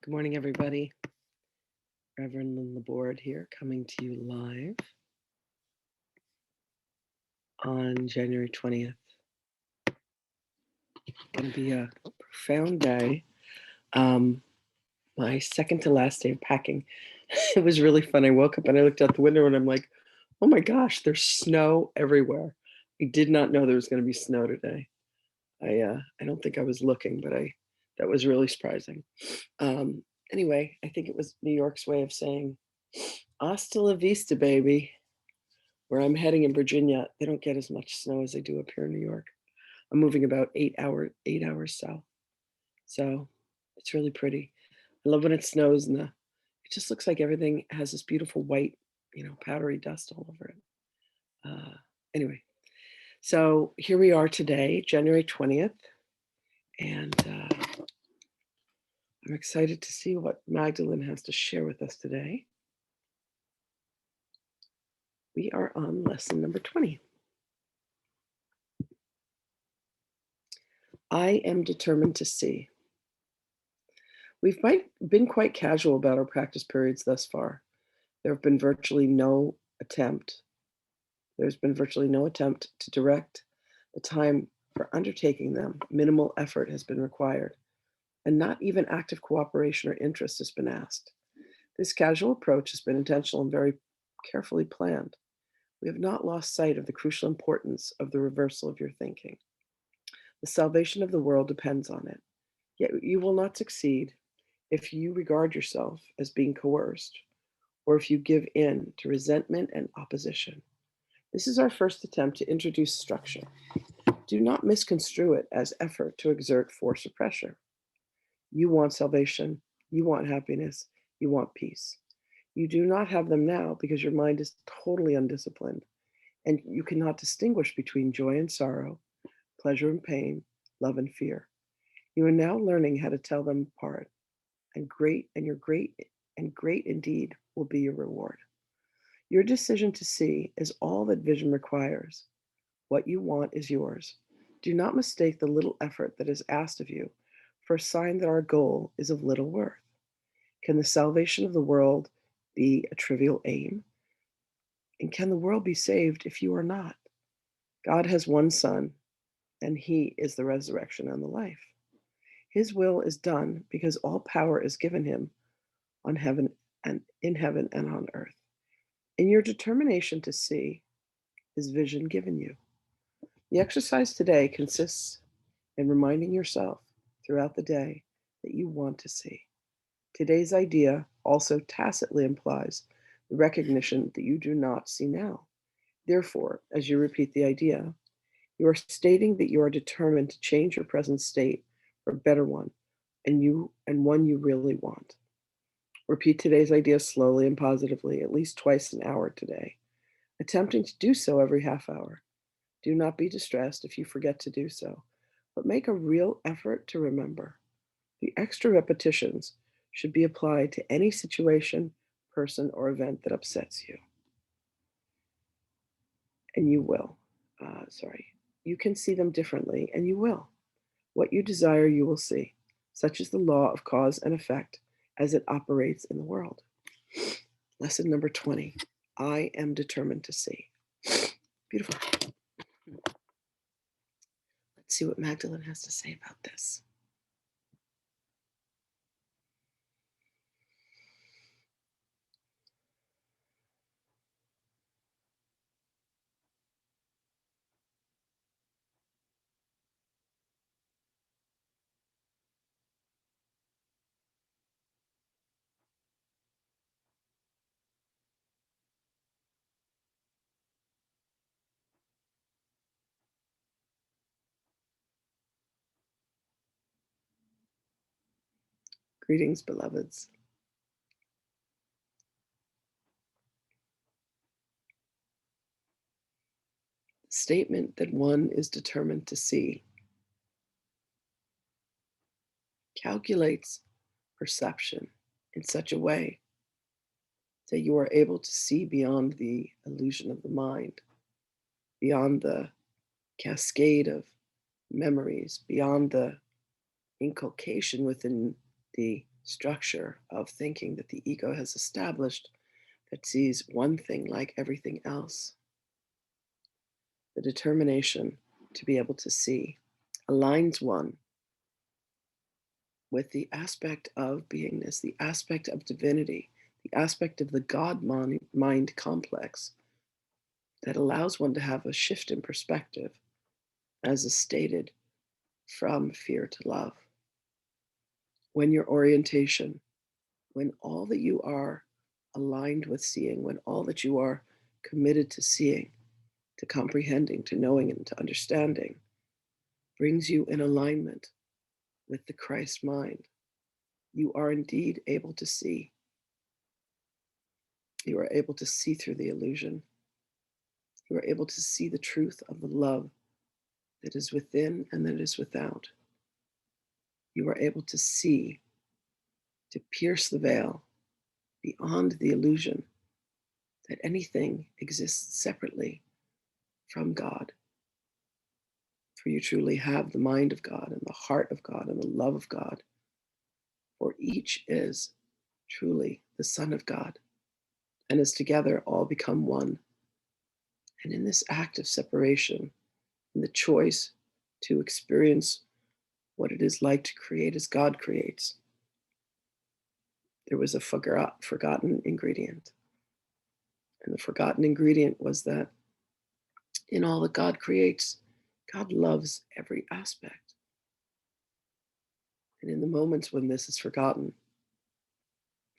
Good morning, everybody. Reverend Lynn LaBorde here, coming to you live on January 20th. Going to be a profound day. My second to last day of packing. It was really fun. I woke up and I looked out the window and I'm like, oh my gosh, there's snow everywhere. I did not know there was going to be snow today. I don't think I was looking, but that was really surprising. Anyway, I think it was New York's way of saying, hasta la vista, baby. Where I'm heading in Virginia, they don't get as much snow as they do up here in New York. I'm moving about 8 hours south. So it's really pretty. I love when it snows and it just looks like everything has this beautiful white, powdery dust all over it. Anyway, so here we are today, January 20th, and I'm excited to see what Magdalene has to share with us today. We are on lesson number 20. I am determined to see. We've been quite casual about our practice periods thus far. There's been virtually no attempt to direct the time for undertaking them. Minimal effort has been required, and not even active cooperation or interest has been asked. This casual approach has been intentional and very carefully planned. We have not lost sight of the crucial importance of the reversal of your thinking. The salvation of the world depends on it. Yet you will not succeed if you regard yourself as being coerced, or if you give in to resentment and opposition. This is our first attempt to introduce structure. Do not misconstrue it as effort to exert force or pressure. You want salvation, you want happiness, you want peace. You do not have them now because your mind is totally undisciplined, and you cannot distinguish between joy and sorrow, pleasure and pain, love and fear. You are now learning how to tell them apart, and great indeed will be your reward. Your decision to see is all that vision requires. What you want is yours. Do not mistake the little effort that is asked of you for a sign that our goal is of little worth. Can the salvation of the world be a trivial aim? And can the world be saved if you are not? God has one Son, and He is the resurrection and the life. His will is done because all power is given Him on heaven and in heaven and on earth. In your determination to see, is vision given you. The exercise today consists in reminding yourself throughout the day that you want to see. Today's idea also tacitly implies the recognition that you do not see now. Therefore, as you repeat the idea, you are stating that you are determined to change your present state for a better one, and one you really want. Repeat today's idea slowly and positively, at least twice an hour today, attempting to do so every half hour. Do not be distressed if you forget to do so, but make a real effort to remember. The extra repetitions should be applied to any situation, person, or event that upsets you. And you will. You can see them differently, and you will. What you desire, you will see. Such is the law of cause and effect as it operates in the world. Lesson number 20. I am determined to see. Beautiful. Let's see what Magdalene has to say about this. Greetings, beloveds. The statement that one is determined to see calculates perception in such a way that you are able to see beyond the illusion of the mind, beyond the cascade of memories, beyond the inculcation within the structure of thinking that the ego has established that sees one thing like everything else. The determination to be able to see aligns one with the aspect of beingness, the aspect of divinity, the aspect of the God mind complex that allows one to have a shift in perspective, as is stated, from fear to love. When your orientation, when all that you are aligned with seeing, when all that you are committed to seeing, to comprehending, to knowing, and to understanding brings you in alignment with the Christ mind, you are indeed able to see. You are able to see through the illusion. You are able to see the truth of the love that is within and that is without. You are able to see, to pierce the veil beyond the illusion that anything exists separately from God. For you truly have the mind of God and the heart of God and the love of God. For each is truly the Son of God, and as together all become one. And in this act of separation, in the choice to experience what it is like to create as God creates, there was a forgotten ingredient. And the forgotten ingredient was that in all that God creates, God loves every aspect. And in the moments when this is forgotten,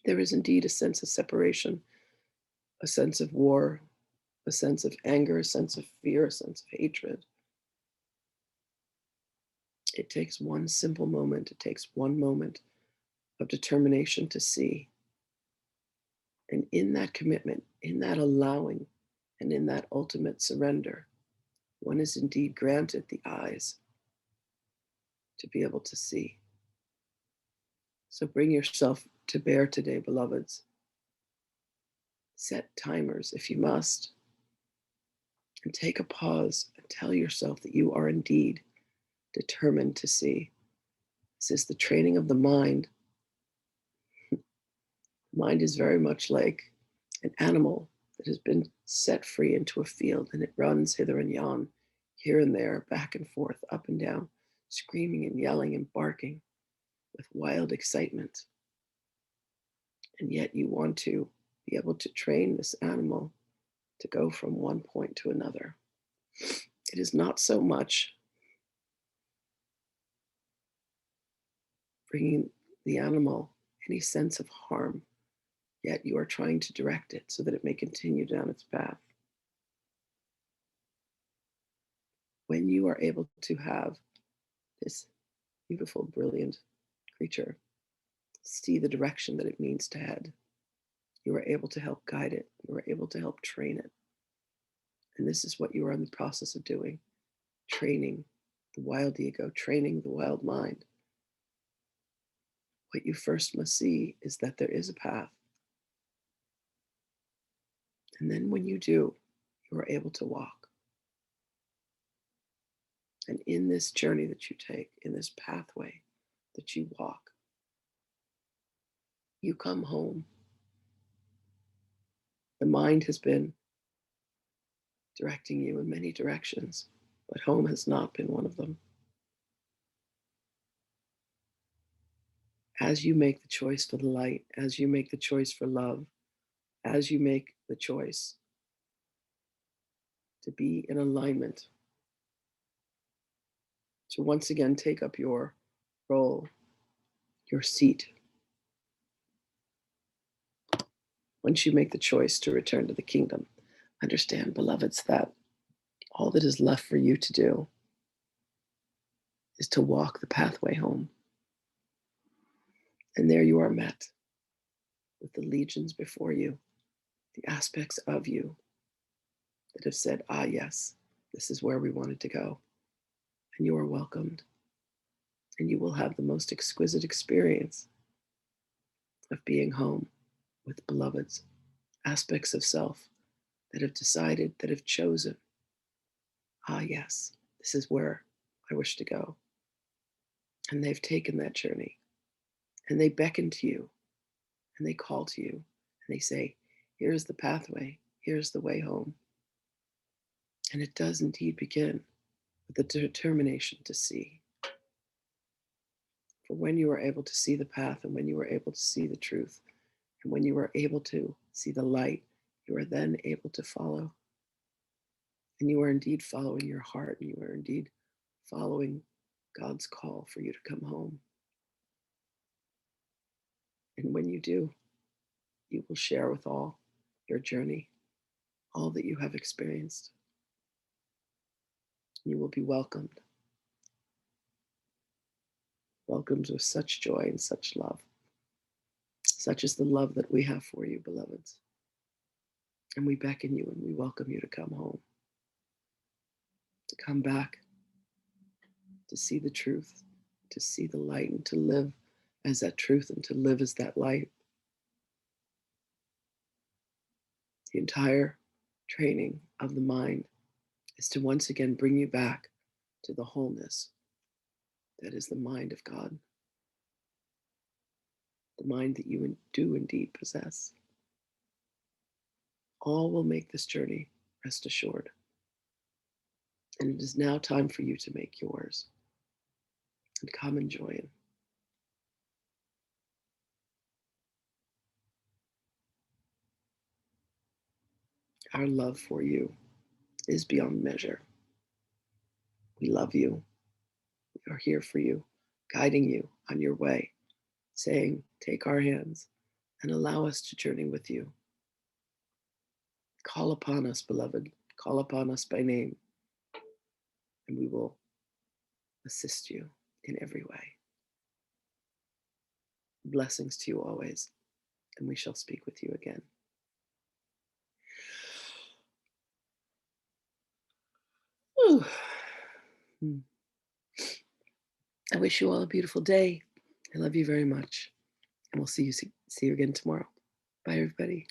there is indeed a sense of separation, a sense of war, a sense of anger, a sense of fear, a sense of hatred. It takes one simple moment, it takes one moment of determination to see. And in that commitment, in that allowing, and in that ultimate surrender, one is indeed granted the eyes to be able to see. So bring yourself to bear today, beloveds. Set timers if you must, and take a pause and tell yourself that you are indeed determined to see. This is the training of the mind. Mind is very much like an animal that has been set free into a field, and it runs hither and yon, here and there, back and forth, up and down, screaming and yelling and barking with wild excitement. And yet you want to be able to train this animal to go from one point to another. It is not so much bringing the animal any sense of harm, yet you are trying to direct it so that it may continue down its path. When you are able to have this beautiful, brilliant creature see the direction that it needs to head, you are able to help guide it, you are able to help train it. And this is what you are in the process of doing, training the wild ego, training the wild mind. What you first must see is that there is a path. And then when you do, you are able to walk. And in this journey that you take, in this pathway that you walk, you come home. The mind has been directing you in many directions, but home has not been one of them. As you make the choice for the light, as you make the choice for love, as you make the choice to be in alignment, to once again take up your role, your seat, once you make the choice to return to the kingdom, understand, beloveds, that all that is left for you to do is to walk the pathway home. And there you are met with the legions before you, the aspects of you that have said, ah, yes, this is where we wanted to go. And you are welcomed. And you will have the most exquisite experience of being home with beloveds, aspects of self that have decided, that have chosen, ah, yes, this is where I wish to go. And they've taken that journey and they beckon to you and they call to you and they say, here's the pathway, here's the way home. And it does indeed begin with the determination to see. For when you are able to see the path and when you are able to see the truth and when you are able to see the light, you are then able to follow. And you are indeed following your heart and you are indeed following God's call for you to come home. And when you do, you will share with all your journey, all that you have experienced. You will be welcomed with such joy and such love. Such is the love that we have for you, beloveds. And we beckon you and we welcome you to come home, to come back, to see the truth, to see the light, and to live as that truth and to live as that light. The entire training of the mind is to once again bring you back to the wholeness that is the mind of God, the mind that you do indeed possess. All will make this journey, rest assured. And it is now time for you to make yours and come and join. Our love for you is beyond measure. We love you. We are here for you, guiding you on your way, saying, take our hands and allow us to journey with you. Call upon us, beloved. Call upon us by name, and we will assist you in every way. Blessings to you always, and we shall speak with you again. Whew. I wish you all a beautiful day. I love you very much, and we'll see you again tomorrow. Bye, everybody.